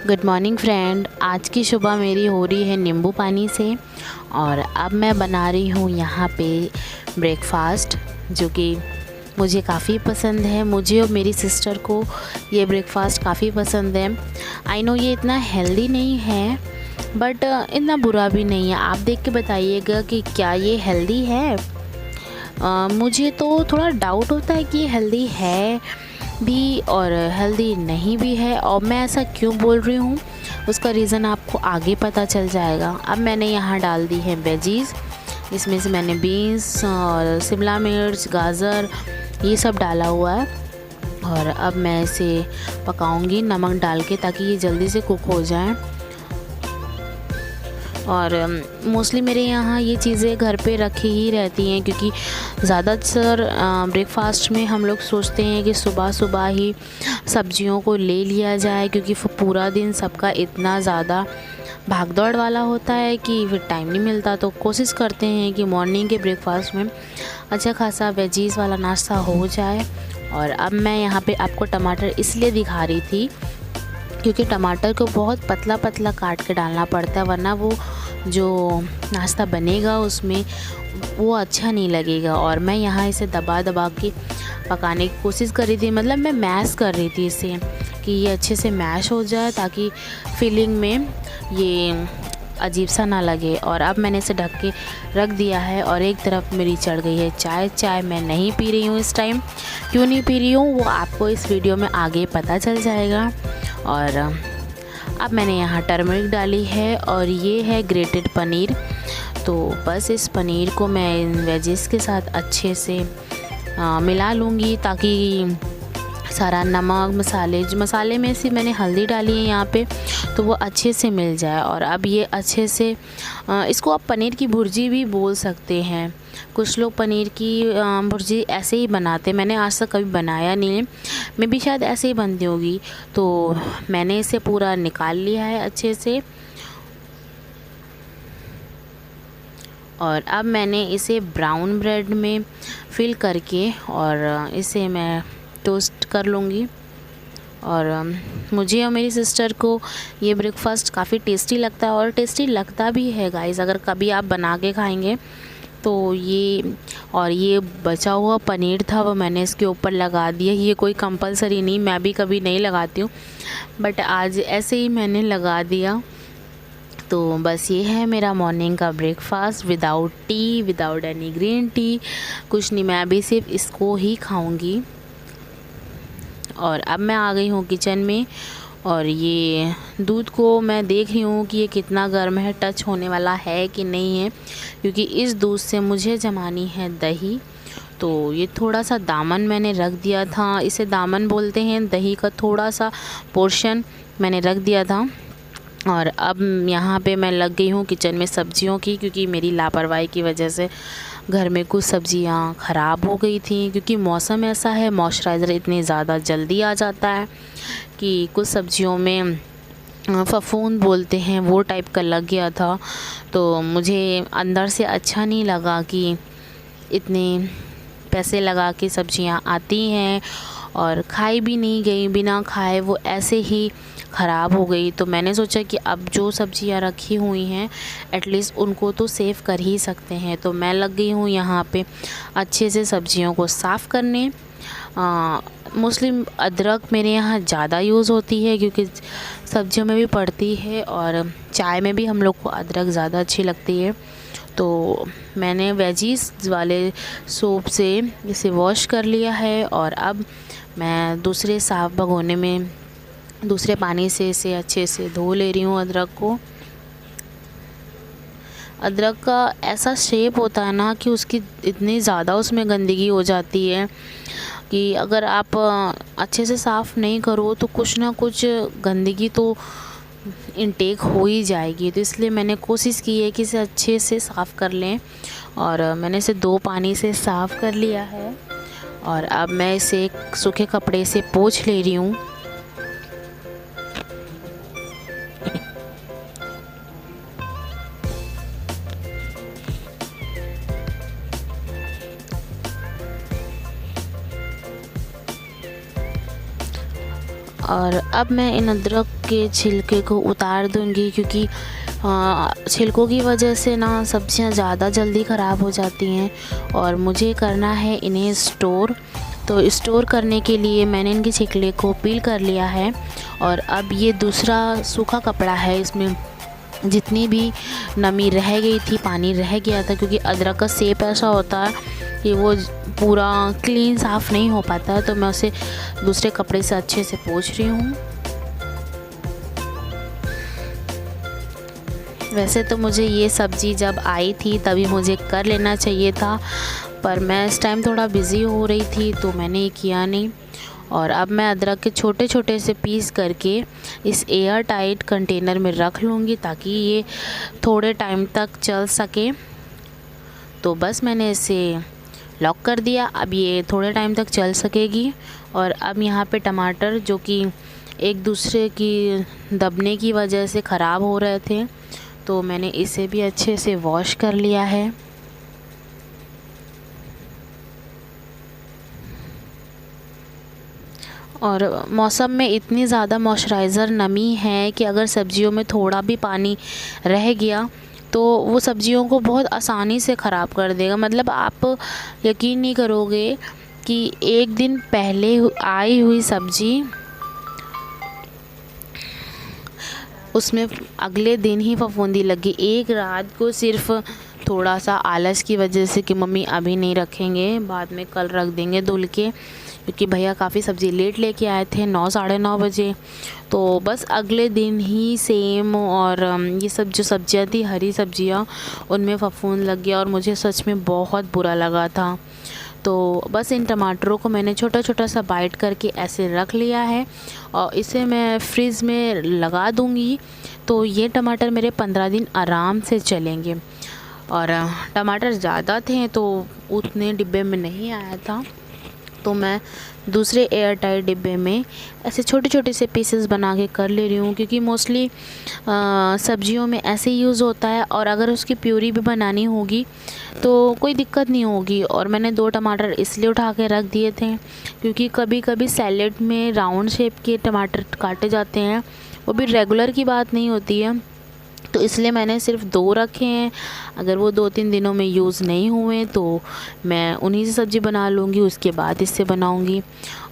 Good morning friend. आज की सुबह मेरी हो रही है नींबू पानी से और अब मैं बना रही हूँ यहाँ पे ब्रेकफ़ास्ट, जो कि मुझे काफ़ी पसंद है। मुझे और मेरी सिस्टर को ये ब्रेकफ़ास्ट काफ़ी पसंद है। आई नो ये इतना हेल्दी नहीं है बट इतना बुरा भी नहीं है। आप देख के बताइएगा कि क्या ये हेल्दी है। मुझे तो थोड़ा डाउट होता है कि ये हेल्दी है भी और हेल्दी नहीं भी है, और मैं ऐसा क्यों बोल रही हूँ उसका रीज़न आपको आगे पता चल जाएगा। अब मैंने यहाँ डाल दी है वेजीज़। इसमें से मैंने बीन्स और शिमला मिर्च, गाजर ये सब डाला हुआ है और अब मैं इसे पकाऊंगी नमक डाल के, ताकि ये जल्दी से कुक हो जाए। और मोस्टली मेरे यहाँ ये चीज़ें घर पे रखी ही रहती हैं, क्योंकि ज़्यादातर ब्रेकफ़ास्ट में हम लोग सोचते हैं कि सुबह सुबह ही सब्जियों को ले लिया जाए, क्योंकि पूरा दिन सबका इतना ज़्यादा भाग दौड़ वाला होता है कि फिर टाइम नहीं मिलता। तो कोशिश करते हैं कि मॉर्निंग के ब्रेकफ़ास्ट में अच्छा खासा वेजीज़ वाला नाश्ता हो जाए। और अब मैं यहाँ पे आपको टमाटर इसलिए दिखा रही थी क्योंकि टमाटर को बहुत पतला पतला काट के डालना पड़ता है, वरना वो जो नाश्ता बनेगा उसमें वो अच्छा नहीं लगेगा। और मैं यहाँ इसे दबा दबा के पकाने की कोशिश कर रही थी, मतलब मैं मैश कर रही थी इसे कि ये अच्छे से मैश हो जाए, ताकि फीलिंग में ये अजीब सा ना लगे। और अब मैंने इसे ढक के रख दिया है और एक तरफ मेरी चढ़ गई है चाय। चाय मैं नहीं पी रही हूँ इस टाइम। क्यों नहीं पी रही हूँ वो आपको इस वीडियो में आगे पता चल जाएगा। और अब मैंने यहाँ टर्मरिक डाली है और ये है ग्रेटेड पनीर। तो बस इस पनीर को मैं इन वेजिस के साथ अच्छे से मिला लूँगी, ताकि सारा नमक मसाले में से मैंने हल्दी डाली है यहाँ पे, तो वो अच्छे से मिल जाए। और अब ये अच्छे से इसको आप पनीर की भुर्जी भी बोल सकते हैं। कुछ लोग पनीर की भुर्जी ऐसे ही बनाते हैं, मैंने आज तक कभी बनाया नहीं है, मैं भी शायद ऐसे ही बनती होगी। तो मैंने इसे पूरा निकाल लिया है अच्छे से और अब मैंने इसे ब्राउन ब्रेड में फिल करके और इसे मैं टोस्ट कर लूँगी। और मुझे और मेरी सिस्टर को ये ब्रेकफ़ास्ट काफ़ी टेस्टी लगता है, और टेस्टी लगता भी है गाइस। अगर कभी आप बना के खाएंगे तो ये बचा हुआ पनीर था वो मैंने इसके ऊपर लगा दिया। ये कोई कंपलसरी नहीं, मैं भी कभी नहीं लगाती हूँ, बट आज ऐसे ही मैंने लगा दिया। तो बस ये है मेरा मॉर्निंग का breakfast, without T, without any green tea, कुछ नहीं। मैं अभी सिर्फ इसको ही खाऊंगी। और अब मैं आ गई हूँ किचन में और ये दूध को मैं देख रही हूँ कि ये कितना गर्म है, टच होने वाला है कि नहीं है, क्योंकि इस दूध से मुझे जमानी है दही। तो ये थोड़ा सा दामन मैंने रख दिया था, इसे दामन बोलते हैं, दही का थोड़ा सा पोर्शन मैंने रख दिया था। और अब यहाँ पे मैं लग गई हूँ किचन में सब्जियों की, क्योंकि मेरी लापरवाही की वजह से घर में कुछ सब्जियाँ ख़राब हो गई थी। क्योंकि मौसम ऐसा है, मॉइस्चराइज़र इतनी ज़्यादा जल्दी आ जाता है कि कुछ सब्जियों में फफूंद बोलते हैं वो टाइप का लग गया था। तो मुझे अंदर से अच्छा नहीं लगा कि इतने पैसे लगा के सब्जियाँ आती हैं और खाई भी नहीं गई, बिना खाए वो ऐसे ही ख़राब हो गई। तो मैंने सोचा कि अब जो सब्जियां रखी हुई हैं एटलीस्ट उनको तो सेव कर ही सकते हैं। तो मैं लग गई हूँ यहाँ पे अच्छे से सब्जियों को साफ़ करने। मोस्टली अदरक मेरे यहाँ ज़्यादा यूज़ होती है, क्योंकि सब्जियों में भी पड़ती है और चाय में भी हम लोग को अदरक ज़्यादा अच्छी लगती है। तो मैंने वेजीज वाले सोप से इसे वॉश कर लिया है और अब मैं दूसरे साफ़ भगोने में दूसरे पानी से इसे अच्छे से धो ले रही हूँ अदरक को। अदरक का ऐसा शेप होता है ना कि उसकी इतनी ज़्यादा उसमें गंदगी हो जाती है कि अगर आप अच्छे से साफ़ नहीं करो तो कुछ ना कुछ गंदगी तो इनटेक हो ही जाएगी। तो इसलिए मैंने कोशिश की है कि इसे अच्छे से साफ़ कर लें और मैंने इसे 2 पानी से साफ़ कर लिया है। और अब मैं इसे एक सूखे कपड़े से पोंछ ले रही हूँ। और अब मैं इन अदरक के छिलके को उतार दूंगी, क्योंकि छिलकों की वजह से ना सब्जियां ज़्यादा जल्दी ख़राब हो जाती हैं और मुझे करना है इन्हें स्टोर। तो स्टोर करने के लिए मैंने इनके छिलके को पील कर लिया है। और अब ये दूसरा सूखा कपड़ा है, इसमें जितनी भी नमी रह गई थी, पानी रह गया था, क्योंकि अदरक का शेप ऐसा होता है कि वो पूरा क्लीन साफ़ नहीं हो पाता, तो मैं उसे दूसरे कपड़े से अच्छे से पोंछ रही हूँ। वैसे तो मुझे ये सब्ज़ी जब आई थी तभी मुझे कर लेना चाहिए था, पर मैं इस टाइम थोड़ा बिज़ी हो रही थी तो मैंने ये किया नहीं। और अब मैं अदरक के छोटे छोटे से पीस करके इस एयर टाइट कंटेनर में रख लूँगी, ताकि ये थोड़े टाइम तक चल सके। तो बस मैंने इसे लॉक कर दिया, अब ये थोड़े टाइम तक चल सकेगी। और अब यहाँ पे टमाटर जो कि एक दूसरे की दबने की वजह से ख़राब हो रहे थे, तो मैंने इसे भी अच्छे से वॉश कर लिया है। और मौसम में इतनी ज़्यादा मॉइस्चराइज़र नमी है कि अगर सब्जियों में थोड़ा भी पानी रह गया तो वो सब्जियों को बहुत आसानी से ख़राब कर देगा। मतलब आप यकीन नहीं करोगे कि एक दिन पहले आई हुई सब्ज़ी उसमें अगले दिन ही फफूंदी लगी। एक रात को सिर्फ थोड़ा सा आलस की वजह से कि मम्मी अभी नहीं रखेंगे, बाद में कल रख देंगे धुल के, क्योंकि भैया काफ़ी सब्ज़ी लेट लेके आए थे 9 साढ़े 9 बजे। तो बस अगले दिन ही सेम और ये सब जो सब्जियां थी, हरी सब्जियां, उनमें फफूंद लग गया और मुझे सच में बहुत बुरा लगा था। तो बस इन टमाटरों को मैंने छोटा छोटा सा बाइट करके ऐसे रख लिया है और इसे मैं फ्रिज में लगा दूंगी। तो ये टमाटर मेरे 15 दिन आराम से चलेंगे। और टमाटर ज़्यादा थे तो उतने डिब्बे में नहीं आया था, तो मैं दूसरे एयर टाइट डिब्बे में ऐसे छोटे छोटे से पीसेस बना के कर ले रही हूँ, क्योंकि मोस्टली सब्जियों में ऐसे यूज़ होता है। और अगर उसकी प्यूरी भी बनानी होगी तो कोई दिक्कत नहीं होगी। और मैंने 2 टमाटर इसलिए उठा के रख दिए थे क्योंकि कभी कभी सैलेड में राउंड शेप के टमाटर काटे जाते हैं, वो भी रेगुलर की बात नहीं होती है, तो इसलिए मैंने सिर्फ 2 रखे हैं। अगर वो 2-3 दिनों में यूज़ नहीं हुए तो मैं उन्हीं से सब्ज़ी बना लूँगी, उसके बाद इससे बनाऊँगी।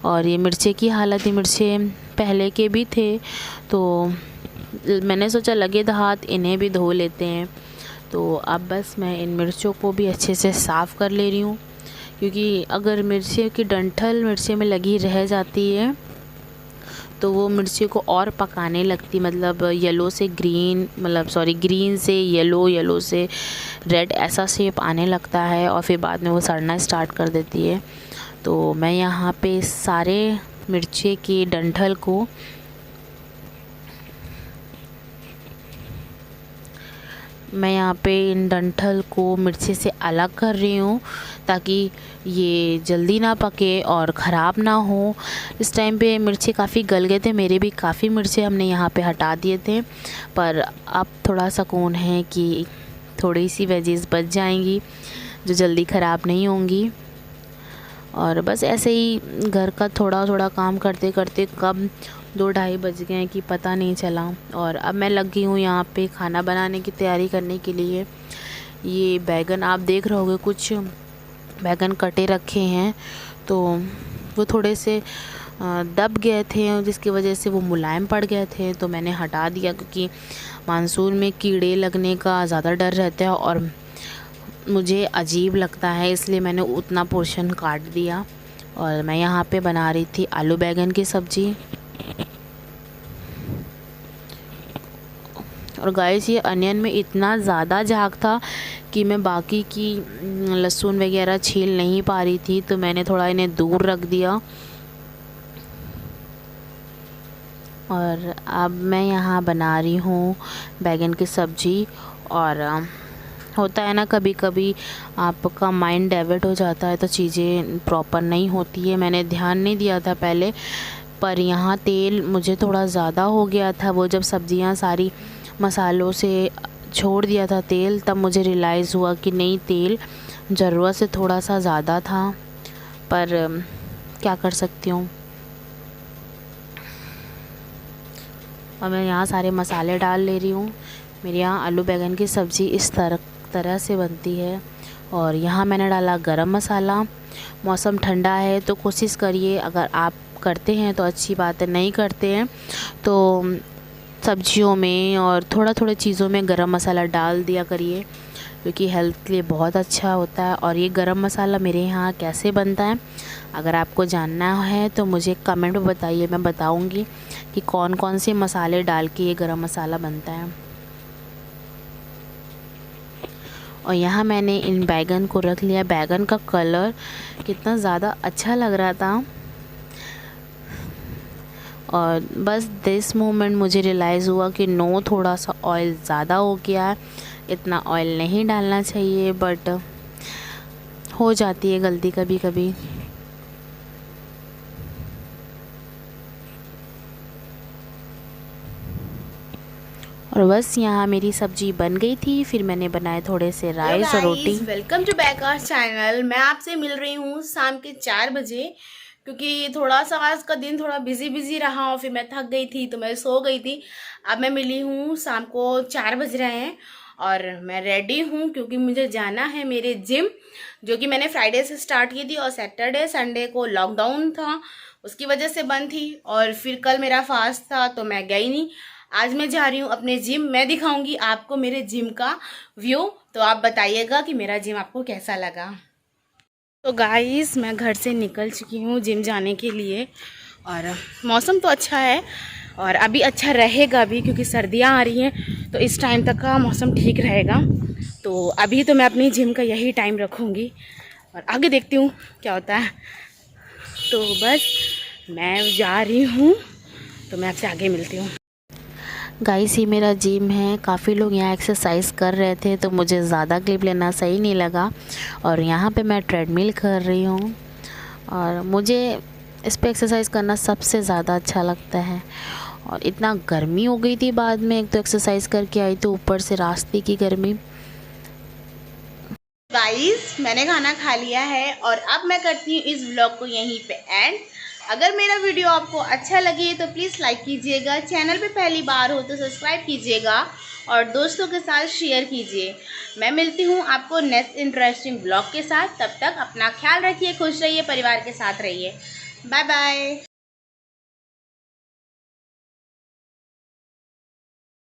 और ये मिर्चे की हालत, ये मिर्चे पहले के भी थे, तो मैंने सोचा लगे तो हाथ इन्हें भी धो लेते हैं। तो अब बस मैं इन मिर्चों को भी अच्छे से साफ़ कर ले रही हूँ, क्योंकि अगर मिर्ची की डंठल मिर्ची में लगी रह जाती है तो वो मिर्ची को और पकाने लगती, मतलब येलो से ग्रीन, मतलब सॉरी ग्रीन से येलो, येलो से रेड, ऐसा शेप आने लगता है और फिर बाद में वो सड़ना स्टार्ट कर देती है। तो मैं यहाँ पे सारे मिर्ची की डंठल को इन डंठल को मिर्ची से अलग कर रही हूँ, ताकि ये जल्दी ना पके और ख़राब ना हो। इस टाइम पे मिर्ची काफ़ी गल गए थे, मेरे भी काफ़ी मिर्ची हमने यहाँ पे हटा दिए थे, पर अब थोड़ा सुकून है कि थोड़ी सी वेजीज बच जाएंगी जो जल्दी ख़राब नहीं होंगी। और बस ऐसे ही घर का थोड़ा थोड़ा काम करते करते कब 2-2:30 बज गए हैं कि पता नहीं चला। और अब मैं लग गई हूँ यहाँ पे खाना बनाने की तैयारी करने के लिए। ये बैगन आप देख रहे होगे, कुछ बैगन कटे रखे हैं, तो वो थोड़े से दब गए थे, जिसकी वजह से वो मुलायम पड़ गए थे, तो मैंने हटा दिया, क्योंकि मानसून में कीड़े लगने का ज़्यादा डर रहता है और मुझे अजीब लगता है, इसलिए मैंने उतना पोर्शन काट दिया। और मैं यहाँ पे बना रही थी आलू बैगन की सब्ज़ी। और गाइस, ये अनियन में इतना ज़्यादा झाग था कि मैं बाकी की लहसुन वगैरह छील नहीं पा रही थी, तो मैंने थोड़ा इन्हें दूर रख दिया। और अब मैं यहाँ बना रही हूँ बैगन की सब्ज़ी। और होता है ना, कभी कभी आपका माइंड डाइवर्ट हो जाता है तो चीज़ें प्रॉपर नहीं होती है। मैंने ध्यान नहीं दिया था पहले, पर यहाँ तेल मुझे थोड़ा ज़्यादा हो गया था। वो जब सब्ज़ियाँ सारी मसालों से छोड़ दिया था तेल, तब मुझे रियलाइज़ हुआ कि नहीं, तेल ज़रूरत से थोड़ा सा ज़्यादा था, पर क्या कर सकती हूँ। और मैं यहाँ सारे मसाले डाल ले रही हूँ। मेरे यहाँ आलू बैंगन की सब्ज़ी इस तरह से बनती है। और यहाँ मैंने डाला गरम मसाला। मौसम ठंडा है तो कोशिश करिए, अगर आप करते हैं तो अच्छी बात है, नहीं करते हैं तो सब्जियों में और थोड़ा थोड़ा चीज़ों में गरम मसाला डाल दिया करिए, क्योंकि हेल्थ के लिए बहुत अच्छा होता है। और ये गरम मसाला मेरे यहाँ कैसे बनता है, अगर आपको जानना है तो मुझे कमेंट में बताइए, मैं बताऊँगी कि कौन कौन से मसाले डाल के ये गरम मसाला बनता है। और यहाँ मैंने इन बैगन को रख लिया। बैगन का कलर कितना ज़्यादा अच्छा लग रहा था। और बस दिस मोमेंट मुझे रियलाइज़ हुआ कि नो, थोड़ा सा ऑयल ज़्यादा हो गया है, इतना ऑयल नहीं डालना चाहिए, बट हो जाती है गलती कभी कभी। और बस यहाँ मेरी सब्जी बन गई थी। फिर मैंने बनाए थोड़े से राइस और रोटी। Welcome to back our channel. मैं आपसे मिल रही हूँ शाम के 4 बजे, क्योंकि थोड़ा सा आज का दिन थोड़ा बिजी रहा और फिर मैं थक गई थी तो मैं सो गई थी। अब मैं मिली हूँ, शाम को 4 बज रहे हैं और मैं रेडी हूँ क्योंकि मुझे जाना है मेरे जिम, जो कि मैंने फ्राइडे से स्टार्ट की थी और सैटरडे संडे को लॉकडाउन था, उसकी वजह से बंद थी। और फिर कल मेरा फास्ट था तो मैं गई नहीं। आज मैं जा रही हूँ अपने जिम। मैं दिखाऊंगी आपको मेरे जिम का व्यू, तो आप बताइएगा कि मेरा जिम आपको कैसा लगा। तो गाइस, मैं घर से निकल चुकी हूँ जिम जाने के लिए। और मौसम तो अच्छा है और अभी अच्छा रहेगा भी, क्योंकि सर्दियाँ आ रही हैं तो इस टाइम तक का मौसम ठीक रहेगा। तो अभी तो मैं अपनी जिम का यही टाइम रखूँगी और आगे देखती हूँ क्या होता है। तो बस मैं जा रही हूँ, तो मैं आपसे आगे मिलती हूँ। गाइस, ये मेरा जिम है। काफ़ी लोग यहाँ एक्सरसाइज कर रहे थे तो मुझे ज़्यादा क्लिप लेना सही नहीं लगा। और यहाँ पे मैं ट्रेडमिल कर रही हूँ और मुझे इस पे एक्सरसाइज करना सबसे ज़्यादा अच्छा लगता है। और इतना गर्मी हो गई थी बाद में, एक तो एक्सरसाइज करके आई तो ऊपर से रास्ते की गर्मी। गाइस, मैंने खाना खा लिया है और अब मैं करती हूँ इस व्लॉग को यहीं पे एंड। अगर मेरा वीडियो आपको अच्छा लगे तो प्लीज़ लाइक कीजिएगा, चैनल पे पहली बार हो तो सब्सक्राइब कीजिएगा और दोस्तों के साथ शेयर कीजिए। मैं मिलती हूँ आपको नेक्स्ट इंटरेस्टिंग व्लॉग के साथ। तब तक अपना ख्याल रखिए, खुश रहिए, परिवार के साथ रहिए। Bye bye.